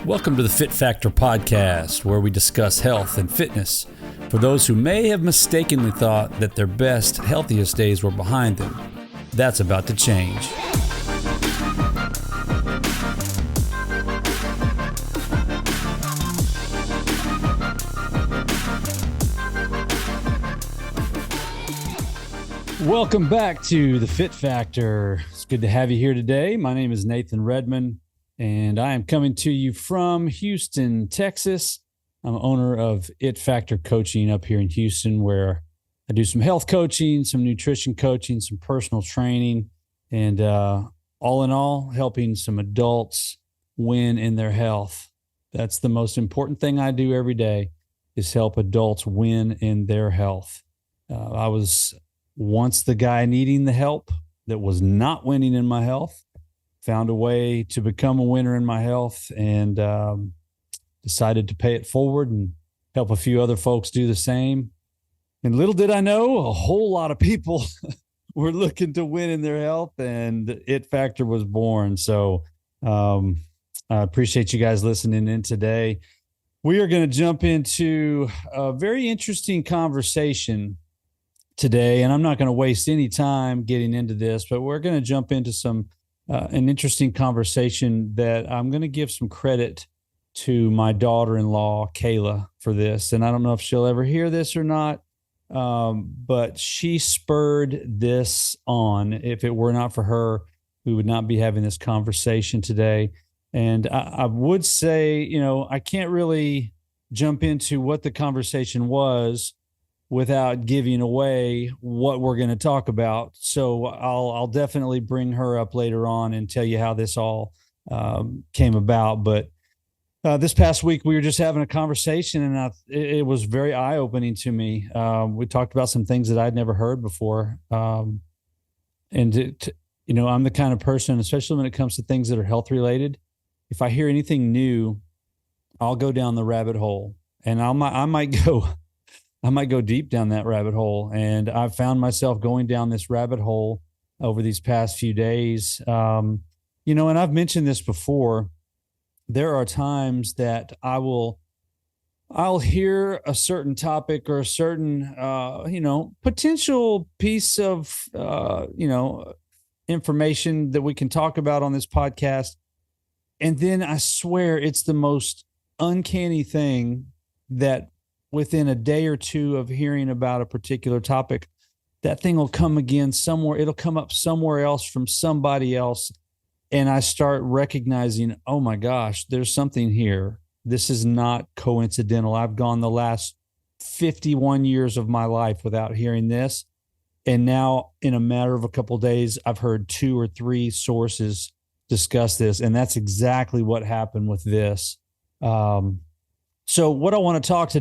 Welcome to the Fit Factor podcast, where we discuss health and fitness for those who may have mistakenly thought that their best, healthiest days were behind them. That's about to change. Welcome back to the Fit Factor. It's good to have you here today. My name is Nathan Redmond, and I am coming to you from Houston, Texas. I'm owner of It Factor Coaching up here in Houston, where I do some health coaching, some nutrition coaching, some personal training, and all in all, helping some adults win in their health. That's the most important thing I do every day, is help adults win in their health. I was once the guy needing the help that was not winning in my health, found a way to become a winner in my health, and decided to pay it forward and help a few other folks do the same. And little did I know, a whole lot of people were looking to win in their health, and the It Factor was born. So I appreciate you guys listening in today. We are going to jump into a very interesting conversation today, and I'm not going to waste any time getting into this, but we're going to jump into an interesting conversation that I'm going to give some credit to my daughter-in-law, Kayla, for this. And I don't know if she'll ever hear this or not, but she spurred this on. If it were not for her, we would not be having this conversation today. And I would say, I can't really jump into what the conversation was without giving away what we're going to talk about. So I'll definitely bring her up later on and tell you how this all came about. But this past week, we were just having a conversation, and it was very eye-opening to me. We talked about some things that I'd never heard before. I'm the kind of person, especially when it comes to things that are health-related, if I hear anything new, I'll go down the rabbit hole, and I might go deep down that rabbit hole. And I've found myself going down this rabbit hole over these past few days. And I've mentioned this before. There are times that I'll hear a certain topic or a certain, potential piece of, information that we can talk about on this podcast. And then I swear it's the most uncanny thing that within a day or two of hearing about a particular topic, that thing will come again somewhere. It'll come up somewhere else from somebody else. And I start recognizing, oh my gosh, there's something here. This is not coincidental. I've gone the last 51 years of my life without hearing this. And now in a matter of a couple of days, I've heard 2 or 3 sources discuss this. And that's exactly what happened with this. So what I want to talk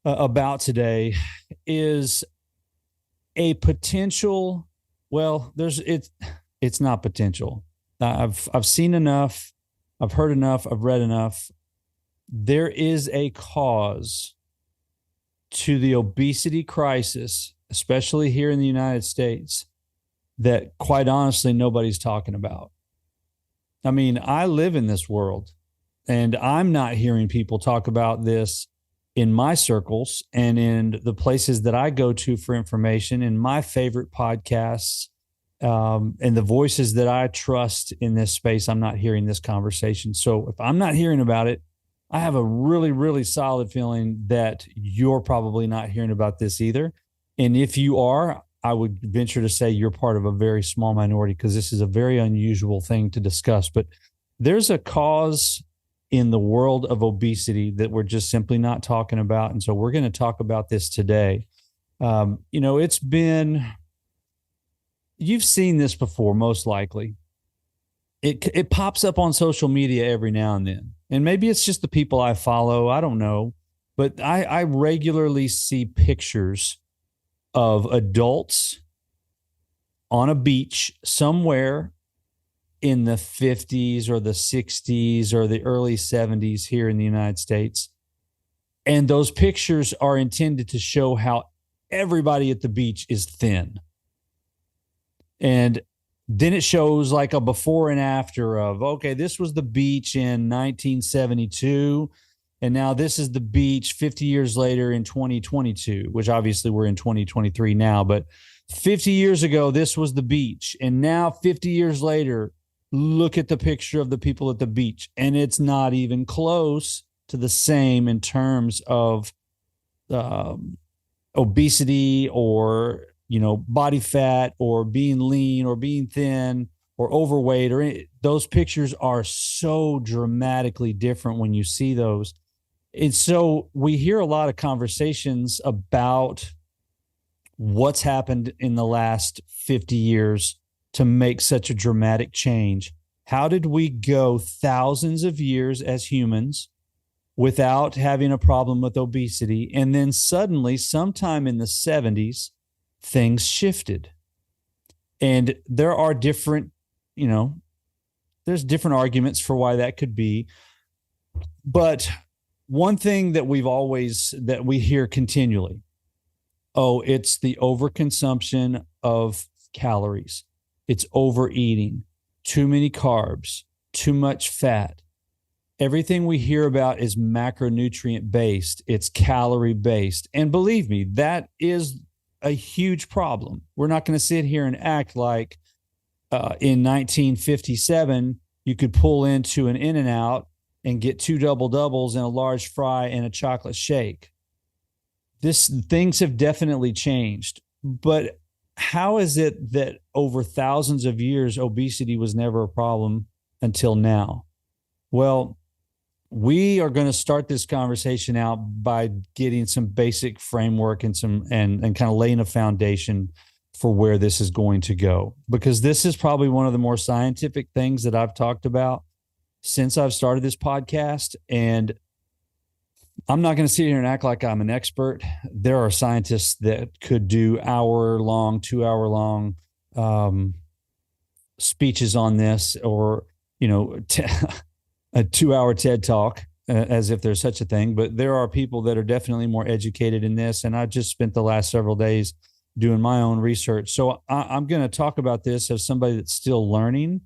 about today is a potential. Well, it's not potential. I've seen enough. I've heard enough. I've read enough. There is a cause to the obesity crisis, especially here in the United States, that quite honestly nobody's talking about. I mean, I live in this world, and I'm not hearing people talk about this in my circles and in the places that I go to for information, in my favorite podcasts, and the voices that I trust in this space. I'm not hearing this conversation. So if I'm not hearing about it, I have a really, really solid feeling that you're probably not hearing about this either. And if you are, I would venture to say you're part of a very small minority, because this is a very unusual thing to discuss. But there's a cause in the world of obesity that we're just simply not talking about. And so we're going to talk about this today. You've seen this before, most likely. It pops up on social media every now and then. And maybe it's just the people I follow. I don't know. But I regularly see pictures of adults on a beach somewhere in the 50s or the 60s or the early 70s here in the United States. And those pictures are intended to show how everybody at the beach is thin. And Then it shows like a before and after of, okay, this was the beach in 1972. And now this is the beach 50 years later in 2022, which obviously we're in 2023 now. But 50 years ago, this was the beach. And now 50 years later, look at the picture of the people at the beach. And it's not even close to the same in terms of obesity or body fat or being lean or being thin or overweight those pictures are so dramatically different when you see those. And so we hear a lot of conversations about what's happened in the last 50 years to make such a dramatic change. How did we go thousands of years as humans without having a problem with obesity? And then suddenly, sometime in the 70s, things shifted. And there are different, there's different arguments for why that could be. But one thing that we hear continually, it's the overconsumption of calories. It's overeating, too many carbs, too much fat. Everything we hear about is macronutrient based. It's calorie based. And believe me, that is a huge problem. We're not going to sit here and act like in 1957, you could pull into an In-N-Out and get 2 double doubles and a large fry and a chocolate shake. Things have definitely changed. But how is it that over thousands of years, obesity was never a problem until now? Well, we are going to start this conversation out by getting some basic framework and kind of laying a foundation for where this is going to go, because this is probably one of the more scientific things that I've talked about since I've started this podcast. And I'm not going to sit here and act like I'm an expert. There are scientists that could do 2-hour-long speeches on this, or, a 2-hour TED talk, as if there's such a thing. But there are people that are definitely more educated in this. And I just spent the last several days doing my own research. So I'm going to talk about this as somebody that's still learning,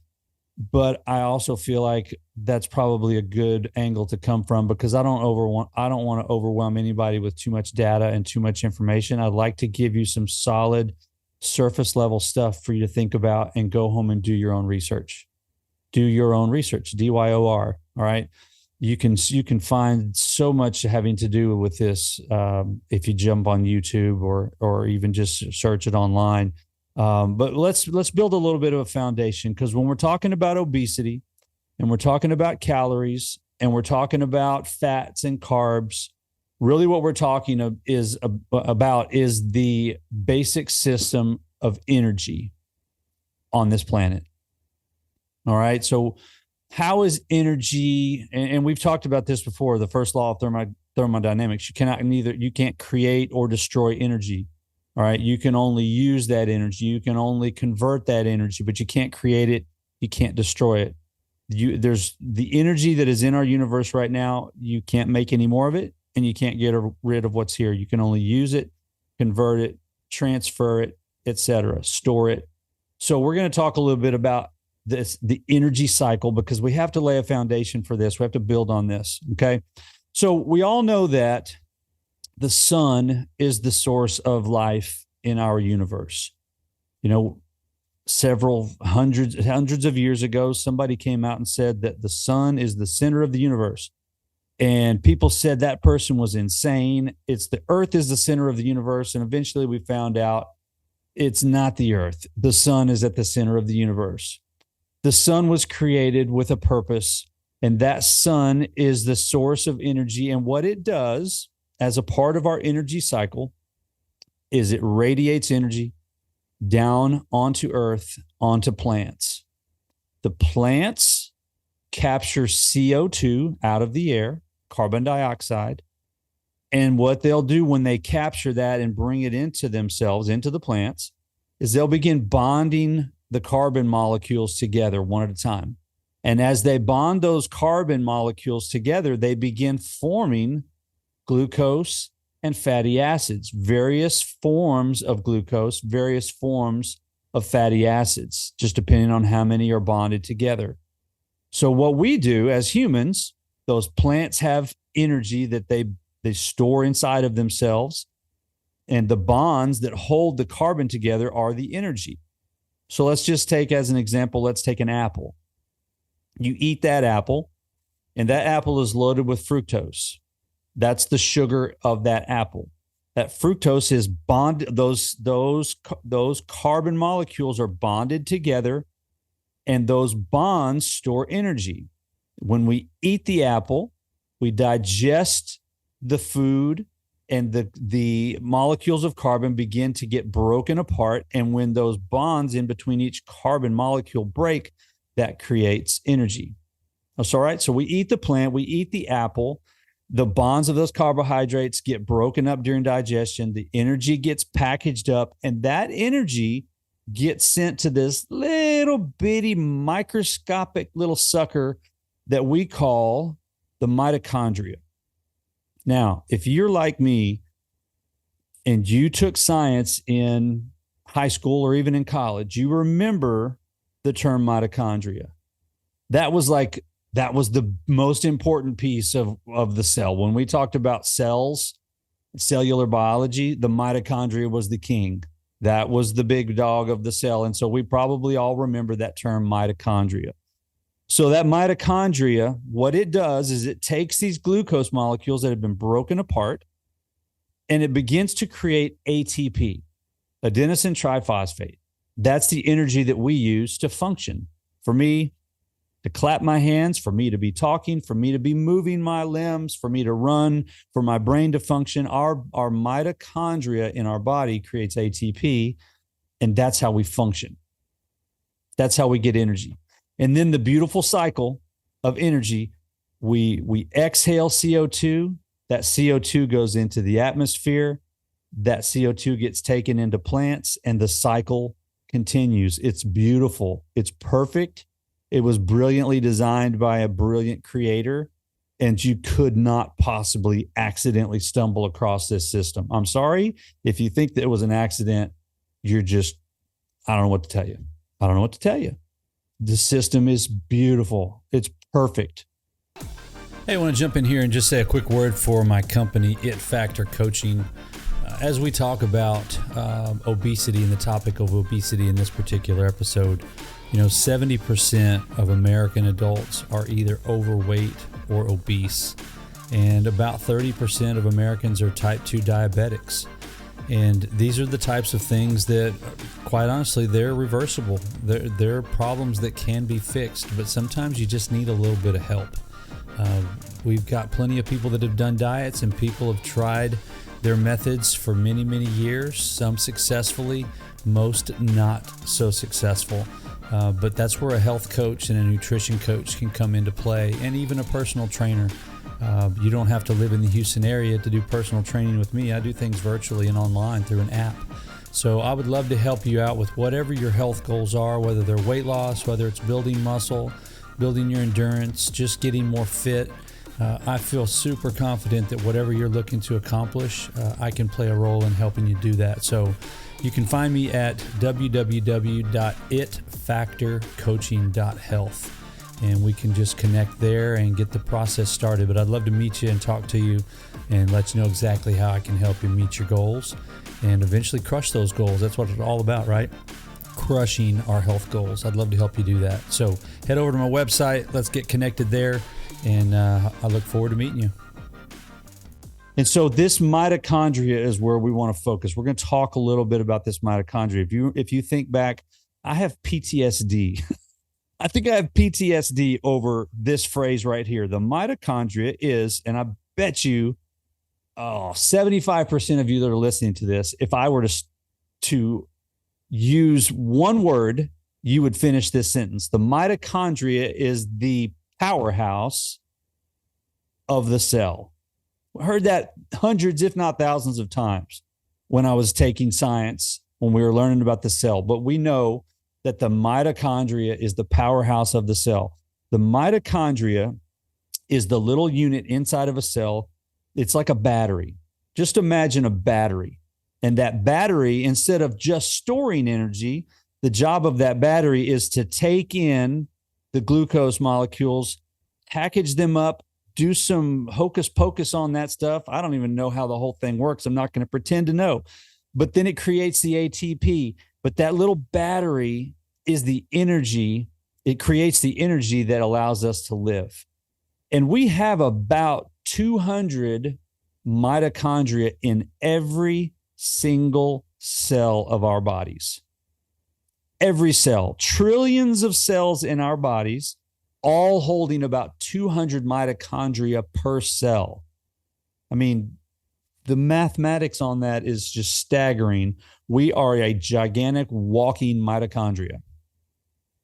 but I also feel like that's probably a good angle to come from, because I don't want to overwhelm anybody with too much data and too much information. I'd like to give you some solid surface level stuff for you to think about and go home and do your own research. Do your own research, DYOR. All right. You can find so much having to do with this if you jump on YouTube or even just search it online. But let's build a little bit of a foundation, because when we're talking about obesity and we're talking about calories and we're talking about fats and carbs, really what we're talking about is the basic system of energy on this planet. All right. So how is energy, and we've talked about this before, the first law of thermodynamics, you can't create or destroy energy. All right. You can only use that energy. You can only convert that energy, but you can't create it. You can't destroy it. There's the energy that is in our universe right now. You can't make any more of it, and you can't get rid of what's here. You can only use it, convert it, transfer it, etc., store it. So we're going to talk a little bit about the energy cycle, because we have to lay a foundation for this. We have to build on this. Okay. So we all know that the sun is the source of life in our universe. Several hundreds of years ago, somebody came out and said that the sun is the center of the universe. And people said that person was insane. The earth is the center of the universe. And eventually we found out it's not the earth. The sun is at the center of the universe. The sun was created with a purpose, and that sun is the source of energy. And what it does as a part of our energy cycle is it radiates energy down onto earth, onto plants. The plants capture CO2 out of the air, carbon dioxide. And what they'll do when they capture that and bring it into themselves, into the plants, is they'll begin bonding the carbon molecules together one at a time. And as they bond those carbon molecules together, they begin forming glucose and fatty acids, various forms of glucose, various forms of fatty acids, just depending on how many are bonded together. So what we do as humans, those plants have energy that they store inside of themselves, and the bonds that hold the carbon together are the energy. So let's just take as an example, let's take an apple. You eat that apple, and that apple is loaded with fructose. That's the sugar of that apple. That fructose is bonded, those carbon molecules are bonded together, and those bonds store energy. When we eat the apple, we digest the food, and the molecules of carbon begin to get broken apart. And when those bonds in between each carbon molecule break, that creates energy. That's all right. So we eat the plant, we eat the apple, the bonds of those carbohydrates get broken up during digestion, the energy gets packaged up, and that energy gets sent to this little bitty microscopic little sucker that we call the mitochondria. Now, if you're like me and you took science in high school or even in college, you remember the term mitochondria. That was the most important piece of the cell. When we talked about cells, cellular biology, the mitochondria was the king. That was the big dog of the cell. And so we probably all remember that term mitochondria. So that mitochondria, what it does is it takes these glucose molecules that have been broken apart, and it begins to create ATP, adenosine triphosphate. That's the energy that we use to function. For me to clap my hands, for me to be talking, for me to be moving my limbs, for me to run, for my brain to function, our mitochondria in our body creates ATP, and that's how we function. That's how we get energy. And then the beautiful cycle of energy, we exhale CO2, that CO2 goes into the atmosphere, that CO2 gets taken into plants, and the cycle continues. It's beautiful. It's perfect. It was brilliantly designed by a brilliant creator, and you could not possibly accidentally stumble across this system. I'm sorry if you think that it was an accident. You're just, I don't know what to tell you. I don't know what to tell you. The system is beautiful. It's perfect. Hey, I want to jump in here and just say a quick word for my company, It Factor Coaching. As we talk about obesity and the topic of obesity in this particular episode, 70% of American adults are either overweight or obese, and about 30% of Americans are type 2 diabetics. And these are the types of things that, quite honestly, they're reversible. They're problems that can be fixed, but sometimes you just need a little bit of help. We've got plenty of people that have done diets, and people have tried their methods for many, many years, some successfully, most not so successful. But that's where a health coach and a nutrition coach can come into play, and even a personal trainer. You don't have to live in the Houston area to do personal training with me. I do things virtually and online through an app. So I would love to help you out with whatever your health goals are, whether they're weight loss, whether it's building muscle, building your endurance, just getting more fit. I feel super confident that whatever you're looking to accomplish, I can play a role in helping you do that. So you can find me at www.itfactorcoaching.health. And we can just connect there and get the process started. But I'd love to meet you and talk to you and let you know exactly how I can help you meet your goals and eventually crush those goals. That's what it's all about, right? Crushing our health goals. I'd love to help you do that. So head over to my website. Let's get connected there. And I look forward to meeting you. And so this mitochondria is where we want to focus. We're going to talk a little bit about this mitochondria. If you think back, I have PTSD. I think I have PTSD over this phrase right here. The mitochondria is, and I bet you, 75% of you that are listening to this, if I were to use one word, you would finish this sentence. The mitochondria is the powerhouse of the cell. I heard that hundreds, if not thousands of times when I was taking science, when we were learning about the cell. But we know that the mitochondria is the powerhouse of the cell. The mitochondria is the little unit inside of a cell. It's like a battery. Just imagine a battery. And that battery, instead of just storing energy, The job of that battery is to take in the glucose molecules, package them up, do some hocus pocus on that stuff. I don't even know how the whole thing works. I'm not going to pretend to know. But then it creates the ATP. But that little battery is the energy. It creates the energy that allows us to live. And we have about 200 mitochondria in every single cell of our bodies. Every cell, trillions of cells in our bodies, all holding about 200 mitochondria per cell. I mean, the mathematics on that is just staggering. We are a gigantic walking mitochondria.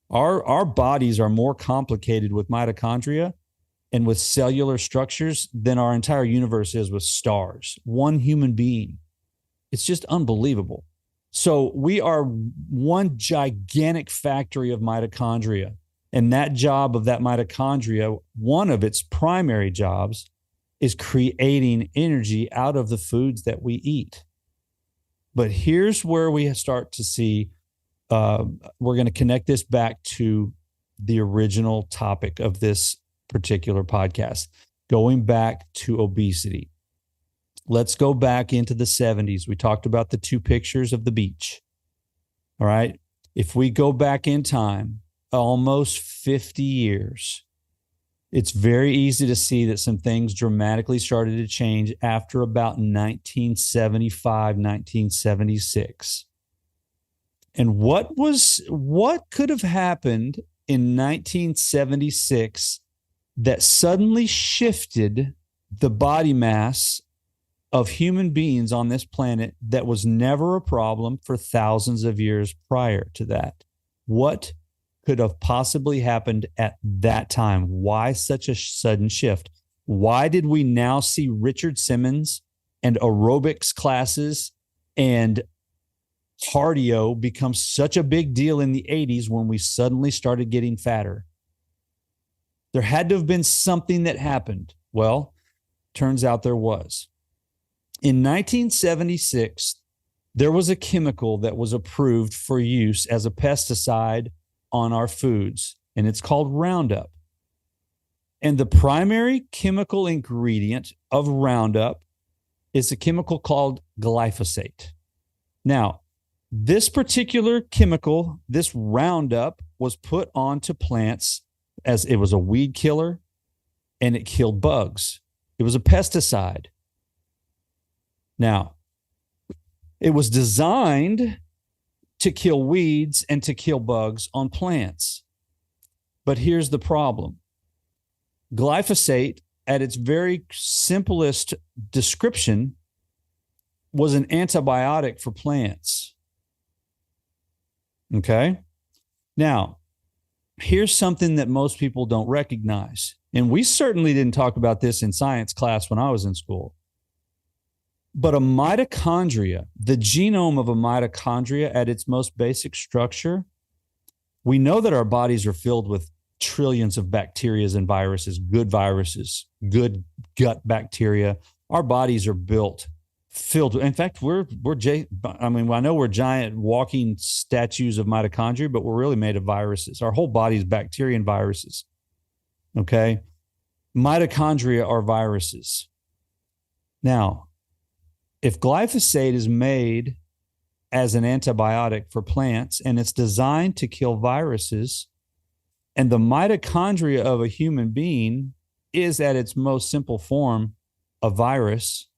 Our bodies are more complicated with mitochondria and with cellular structures than our entire universe is with stars. One human being. It's just unbelievable. So we are one gigantic factory of mitochondria. And that job of that mitochondria, one of its primary jobs is creating energy out of the foods that we eat. But here's where we start to see, we're going to connect this back to the original topic of this particular podcast, going back to obesity. Let's go back into the 70s. We talked about the two pictures of the beach. All right. If we go back in time, almost 50 years, it's very easy to see that some things dramatically started to change after about 1975, 1976. And what could have happened in 1976 that suddenly shifted the body mass of human beings on this planet that was never a problem for thousands of years prior to that? What could have possibly happened at that time? Why such a sudden shift? Why did we now see Richard Simmons and aerobics classes and cardio become such a big deal in the 80s when we suddenly started getting fatter? There had to have been something that happened. Well, turns out there was. In 1976, there was a chemical that was approved for use as a pesticide on our foods, and it's called Roundup. And the primary chemical ingredient of Roundup is a chemical called glyphosate. Now, this particular chemical, this Roundup, was put onto plants as it was a weed killer, and it killed bugs. It was a pesticide. Now, it was designed to kill weeds and to kill bugs on plants. But here's the problem. Glyphosate, at its very simplest description, was an antibiotic for plants. Okay? Now, here's something that most people don't recognize. And we certainly didn't talk about this in science class when I was in school. But a mitochondria, the genome of a mitochondria at its most basic structure, we know that our bodies are filled with trillions of bacteria and viruses, good gut bacteria. Our bodies are filled. In fact, I know we're giant walking statues of mitochondria, but we're really made of viruses. Our whole body is bacteria and viruses. Okay? Mitochondria are viruses. Now, if glyphosate is made as an antibiotic for plants and it's designed to kill viruses, and the mitochondria of a human being is at its most simple form a virus,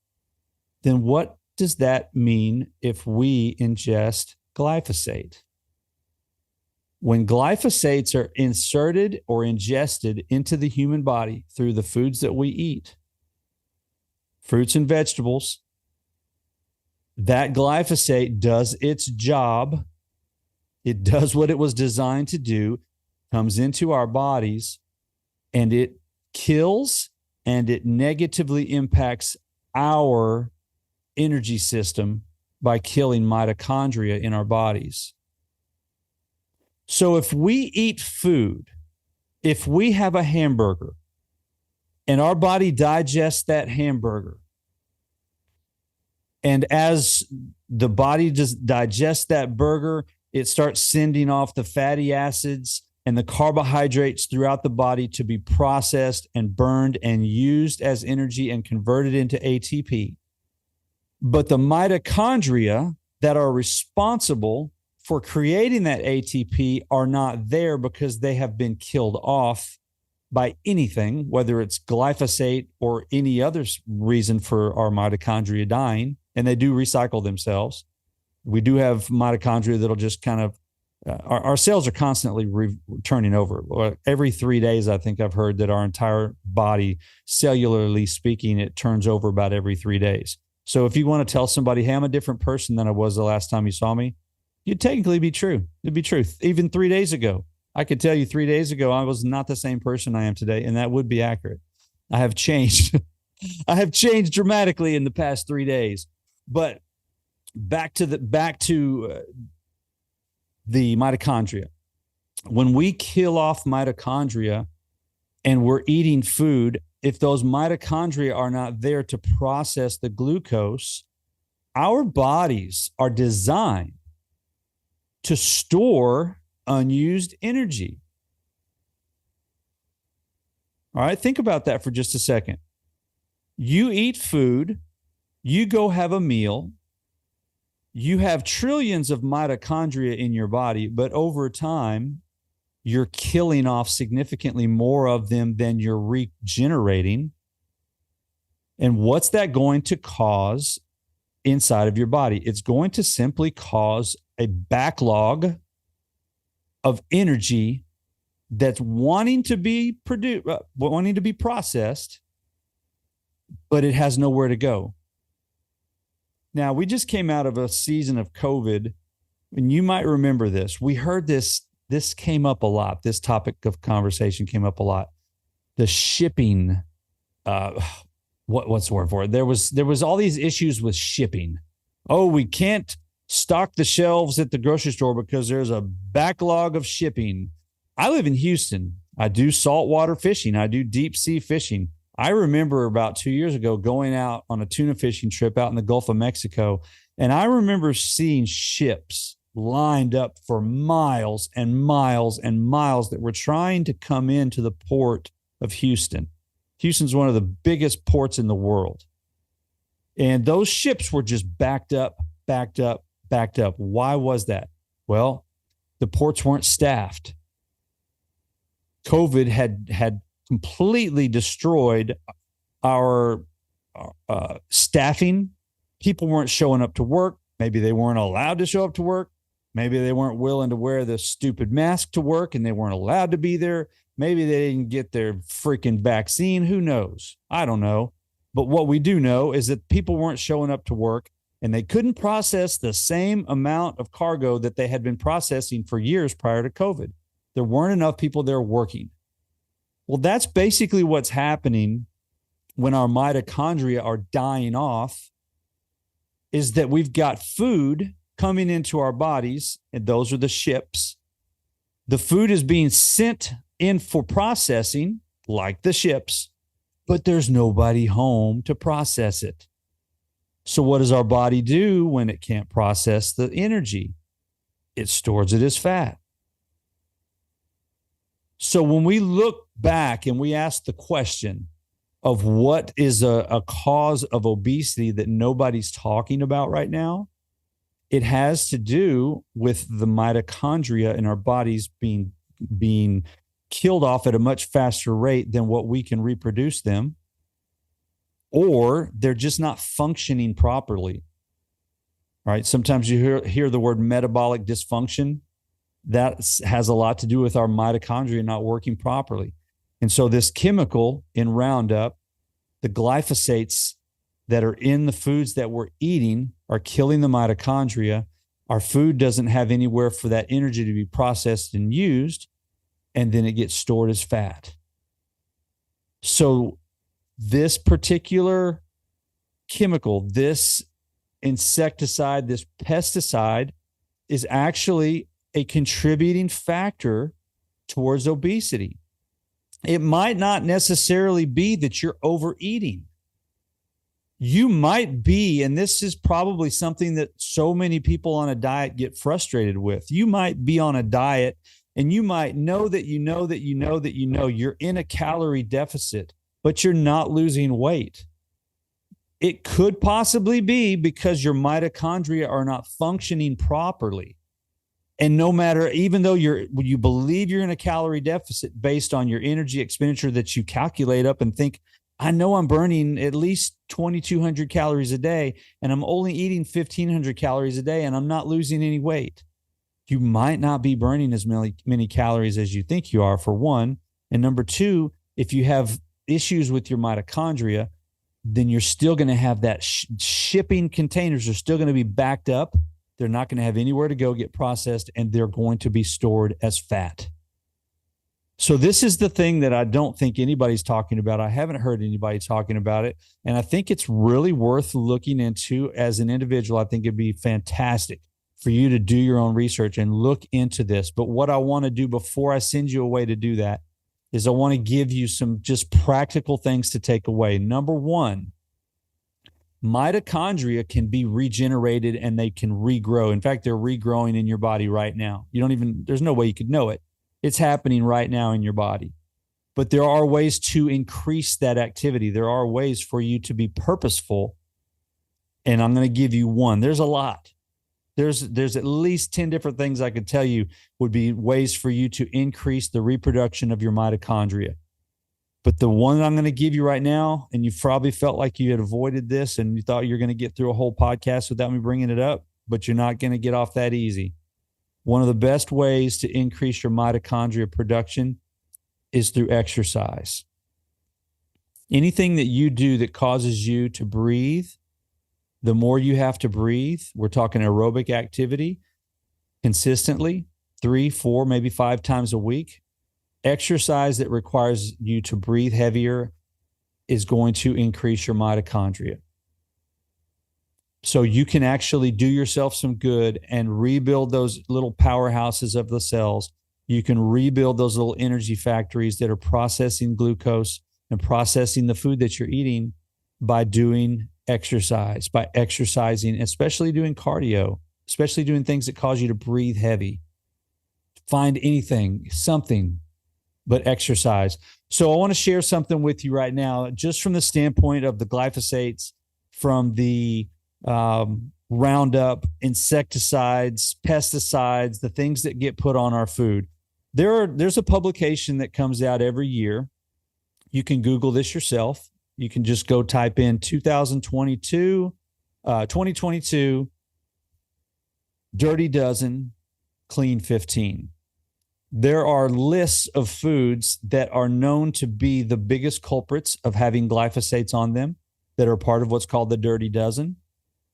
then what does that mean if we ingest glyphosate? When glyphosates are inserted or ingested into the human body through the foods that we eat, fruits and vegetables, that glyphosate does its job. It does what it was designed to do, comes into our bodies, and it kills and it negatively impacts our energy system by killing mitochondria in our bodies. So if we eat food, if we have a hamburger and our body digests that hamburger, and as the body just digests that burger, it starts sending off the fatty acids and the carbohydrates throughout the body to be processed and burned and used as energy and converted into ATP. But the mitochondria that are responsible for creating that ATP are not there because they have been killed off by anything, whether it's glyphosate or any other reason for our mitochondria dying, and they do recycle themselves. We do have mitochondria that'll just kind of, our cells are constantly turning over. Every 3 days, I think I've heard that our entire body, cellularly speaking, it turns over about every 3 days. So if you want to tell somebody, hey, I'm a different person than I was the last time you saw me, you'd technically be true. It'd be true. Even 3 days ago, I could tell you 3 days ago, I was not the same person I am today. And that would be accurate. I have changed. I have changed dramatically in the past 3 days. But back to the mitochondria. When we kill off mitochondria and we're eating food, if those mitochondria are not there to process the glucose, our bodies are designed to store unused energy. All right, think about that for just a second. You eat food, you go have a meal, you have trillions of mitochondria in your body, but over time, you're killing off significantly more of them than you're regenerating. And what's that going to cause inside of your body? It's going to simply cause a backlog of energy that's wanting to be produced, wanting to be processed, but it has nowhere to go. Now, we just came out of a season of COVID, and you might remember this. We heard this came up a lot. This topic of conversation came up a lot. The shipping, what's the word for it? There was all these issues with shipping. Oh, we can't stock the shelves at the grocery store because there's a backlog of shipping. I live in Houston. I do saltwater fishing. I do deep sea fishing. I remember about 2 years ago going out on a tuna fishing trip out in the Gulf of Mexico, and I remember seeing ships lined up for miles and miles and miles that were trying to come into the port of Houston. Houston's one of the biggest ports in the world. And those ships were just backed up. Why was that? Well, the ports weren't staffed. COVID had completely destroyed our staffing. People weren't showing up to work. Maybe they weren't allowed to show up to work. Maybe they weren't willing to wear the stupid mask to work and they weren't allowed to be there. Maybe they didn't get their freaking vaccine. Who knows? I don't know. But what we do know is that people weren't showing up to work and they couldn't process the same amount of cargo that they had been processing for years prior to COVID. There weren't enough people there working. Well, that's basically what's happening when our mitochondria are dying off, is that we've got food coming into our bodies, and those are the ships. The food is being sent in for processing, like the ships, but there's nobody home to process it. So what does our body do when it can't process the energy? It stores it as fat. So when we look back and we ask the question of what is a cause of obesity that nobody's talking about right now, it has to do with the mitochondria in our bodies being killed off at a much faster rate than what we can reproduce them, or they're just not functioning properly. Right? Sometimes you hear the word metabolic dysfunction. That has a lot to do with our mitochondria not working properly. And so this chemical in Roundup, the glyphosates that are in the foods that we're eating, are killing the mitochondria. Our food doesn't have anywhere for that energy to be processed and used, and then it gets stored as fat. So this particular chemical, this insecticide, this pesticide, is actually a contributing factor towards obesity. It might not necessarily be that you're overeating. You might be, and this is probably something that so many people on a diet get frustrated with. You might be on a diet and you might know that you know that you know that you know you're in a calorie deficit, but you're not losing weight. It could possibly be because your mitochondria are not functioning properly. And no matter, even though you believe you're in a calorie deficit based on your energy expenditure that you calculate up and think, I know I'm burning at least 2,200 calories a day, and I'm only eating 1,500 calories a day, and I'm not losing any weight. You might not be burning as many calories as you think you are, for one. And number two, if you have issues with your mitochondria, then you're still going to have that shipping containers are still going to be backed up. They're not going to have anywhere to go get processed, and they're going to be stored as fat. So this is the thing that I don't think anybody's talking about. I haven't heard anybody talking about it. And I think it's really worth looking into as an individual. I think it'd be fantastic for you to do your own research and look into this. But what I want to do before I send you away to do that is I want to give you some just practical things to take away. Number one, mitochondria can be regenerated and they can regrow. In fact, they're regrowing in your body right now. There's no way you could know it. It's happening right now in your body. But there are ways to increase that activity. There are ways for you to be purposeful. And I'm going to give you one. There's a lot. There's at least 10 different things I could tell you would be ways for you to increase the reproduction of your mitochondria. But the one I'm going to give you right now, and you probably felt like you had avoided this and you thought you're going to get through a whole podcast without me bringing it up, but you're not going to get off that easy. One of the best ways to increase your mitochondria production is through exercise. Anything that you do that causes you to breathe, the more you have to breathe, we're talking aerobic activity consistently, 3, 4, maybe 5 times a week. Exercise that requires you to breathe heavier is going to increase your mitochondria. So you can actually do yourself some good and rebuild those little powerhouses of the cells. You can rebuild those little energy factories that are processing glucose and processing the food that you're eating by doing exercise, by exercising, especially doing cardio, especially doing things that cause you to breathe heavy. Find anything, something, but exercise. So I want to share something with you right now, just from the standpoint of the glyphosates, from the Roundup, insecticides, pesticides, the things that get put on our food. There's a publication that comes out every year. You can Google this yourself. You can just go type in 2022 Dirty Dozen, Clean 15. There are lists of foods that are known to be the biggest culprits of having glyphosates on them that are part of what's called the Dirty Dozen.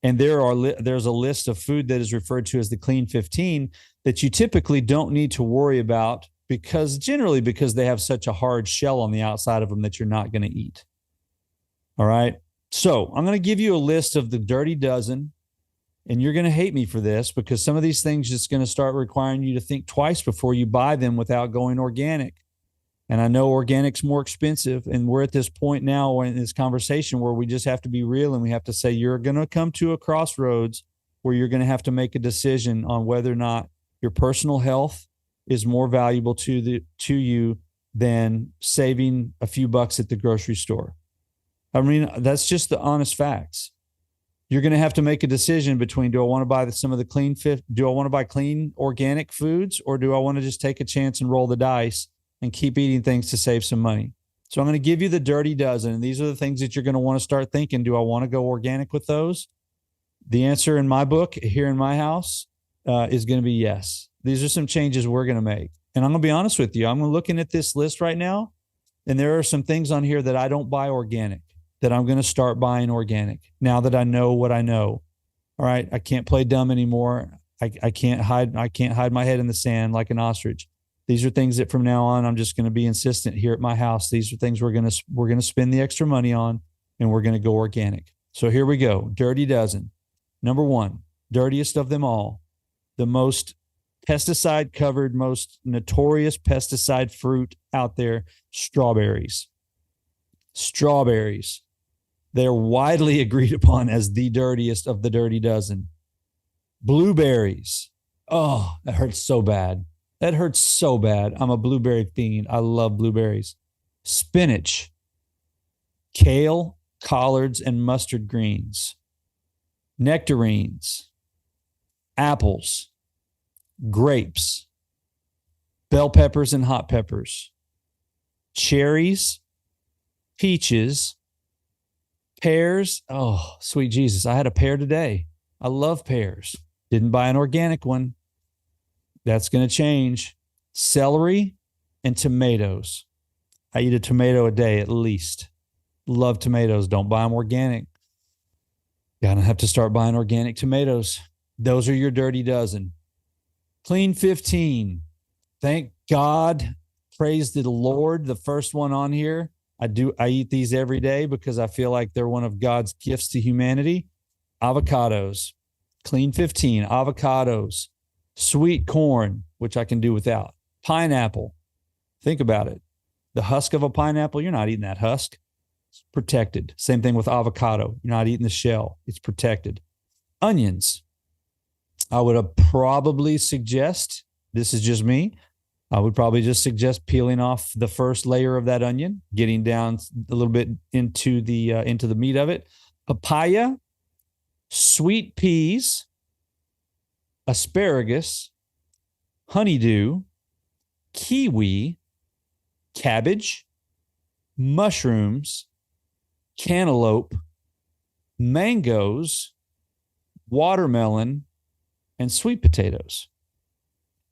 And there's a list of food that is referred to as the Clean 15 that you typically don't need to worry about because they have such a hard shell on the outside of them that you're not going to eat. All right. So I'm going to give you a list of the Dirty Dozen, and you're going to hate me for this because some of these things just going to start requiring you to think twice before you buy them without going organic. And I know organic's more expensive, and we're at this point now in this conversation where we just have to be real and we have to say you're going to come to a crossroads where you're going to have to make a decision on whether or not your personal health is more valuable to you than saving a few bucks at the grocery store. I mean, that's just the honest facts. You're going to have to make a decision between, do I want to buy some of the do I want to buy clean organic foods, or do I want to just take a chance and roll the dice and keep eating things to save some money? So I'm going to give you the Dirty Dozen. And these are the things that you're going to want to start thinking. Do I want to go organic with those? The answer in my book here in my house is going to be yes. These are some changes we're going to make. And I'm going to be honest with you. I'm looking at this list right now, and there are some things on here that I don't buy organic, that I'm going to start buying organic now that I know what I know. All right. I can't play dumb anymore. I can't hide my head in the sand like an ostrich. These are things that from now on, I'm just going to be insistent here at my house. These are things we're going to spend the extra money on, and we're going to go organic. So here we go. Dirty Dozen. Number 1, dirtiest of them all, the most pesticide covered, most notorious pesticide fruit out there, strawberries. Strawberries. They're widely agreed upon as the dirtiest of the dirty dozen. Blueberries. Oh, that hurts so bad. That hurts so bad. I'm a blueberry fiend. I love blueberries. Spinach, kale, collards, and mustard greens. Nectarines, apples, grapes, bell peppers and hot peppers, cherries, peaches, pears. Oh, sweet Jesus. I had a pear today. I love pears. Didn't buy an organic one. That's going to change. Celery and tomatoes. I eat a tomato a day at least. Love tomatoes. Don't buy them organic. Gonna have to start buying organic tomatoes. Those are your dirty dozen. Clean 15. Thank God. Praise the Lord. The first one on here. I eat these every day because I feel like they're one of God's gifts to humanity. Avocados. Clean 15. Avocados. Sweet corn, which I can do without. Pineapple. Think about it. The husk of a pineapple, you're not eating that husk. It's protected. Same thing with avocado. You're not eating the shell. It's protected. Onions. I would probably suggest, this is just me, I would probably just suggest peeling off the first layer of that onion, getting down a little bit into the meat of it. Papaya, sweet peas, asparagus, honeydew, kiwi, cabbage, mushrooms, cantaloupe, mangoes, watermelon, and sweet potatoes.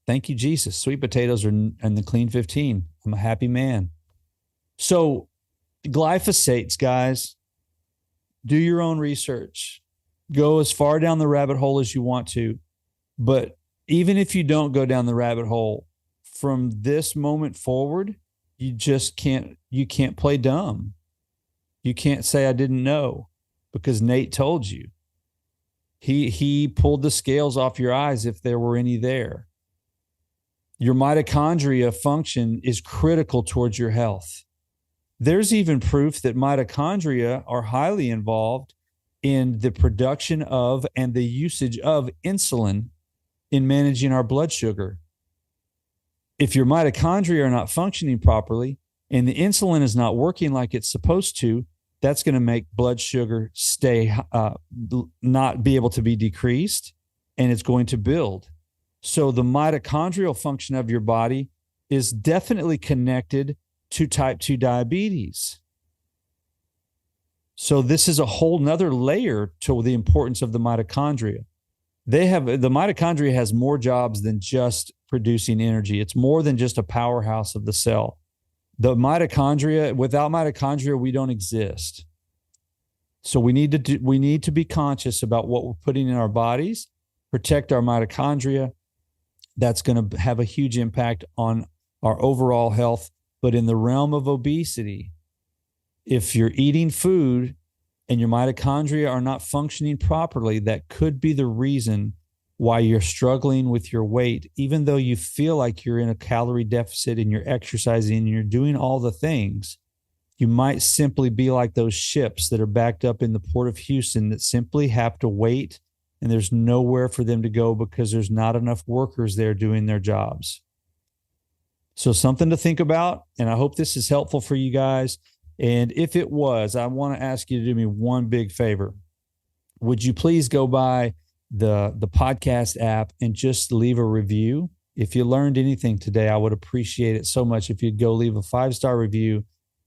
Thank you, Jesus. Sweet potatoes are in the clean 15. I'm a happy man. So glyphosates, guys, do your own research. Go as far down the rabbit hole as you want to. But even if you don't go down the rabbit hole, from this moment forward, you can't play dumb. You can't say, I didn't know, because Nate told you. He pulled the scales off your eyes if there were any there. Your mitochondria function is critical towards your health. There's even proof that mitochondria are highly involved in the production of and the usage of insulin in managing our blood sugar. If your mitochondria are not functioning properly and the insulin is not working like it's supposed to, that's going to make blood sugar not be able to be decreased, and it's going to build. So the mitochondrial function of your body is definitely connected to type 2 diabetes. So this is a whole nother layer to the importance of the mitochondria. The mitochondria has more jobs than just producing energy. It's more than just a powerhouse of the cell. Without mitochondria, we don't exist. So we need to be conscious about what we're putting in our bodies, protect our mitochondria. That's going to have a huge impact on our overall health. But in the realm of obesity, if you're eating food and your mitochondria are not functioning properly, that could be the reason why you're struggling with your weight, even though you feel like you're in a calorie deficit and you're exercising and you're doing all the things. You might simply be like those ships that are backed up in the port of Houston that simply have to wait, and there's nowhere for them to go because there's not enough workers there doing their jobs. So something to think about, and I hope this is helpful for you guys. And if it was, I want to ask you to do me one big favor. Would you please go by the podcast app and just leave a review? If you learned anything today, I would appreciate it so much if you'd go leave a 5-star review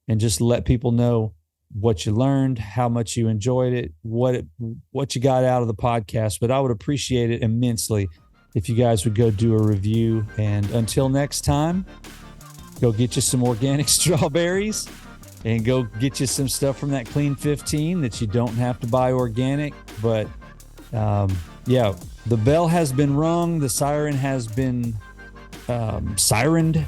and just let people know what you learned, how much you enjoyed it, what you got out of the podcast. But I would appreciate it immensely if you guys would go do a review. And until next time, go get you some organic strawberries and go get you some stuff from that Clean 15 that you don't have to buy organic. But yeah, the bell has been rung. The siren has been sirened.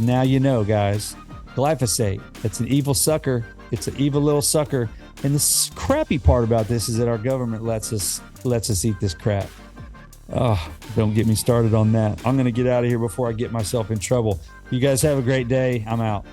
Now you know, guys. Glyphosate. It's an evil sucker. It's an evil little sucker. And the crappy part about this is that our government lets us eat this crap. Oh, don't get me started on that. I'm going to get out of here before I get myself in trouble. You guys have a great day. I'm out.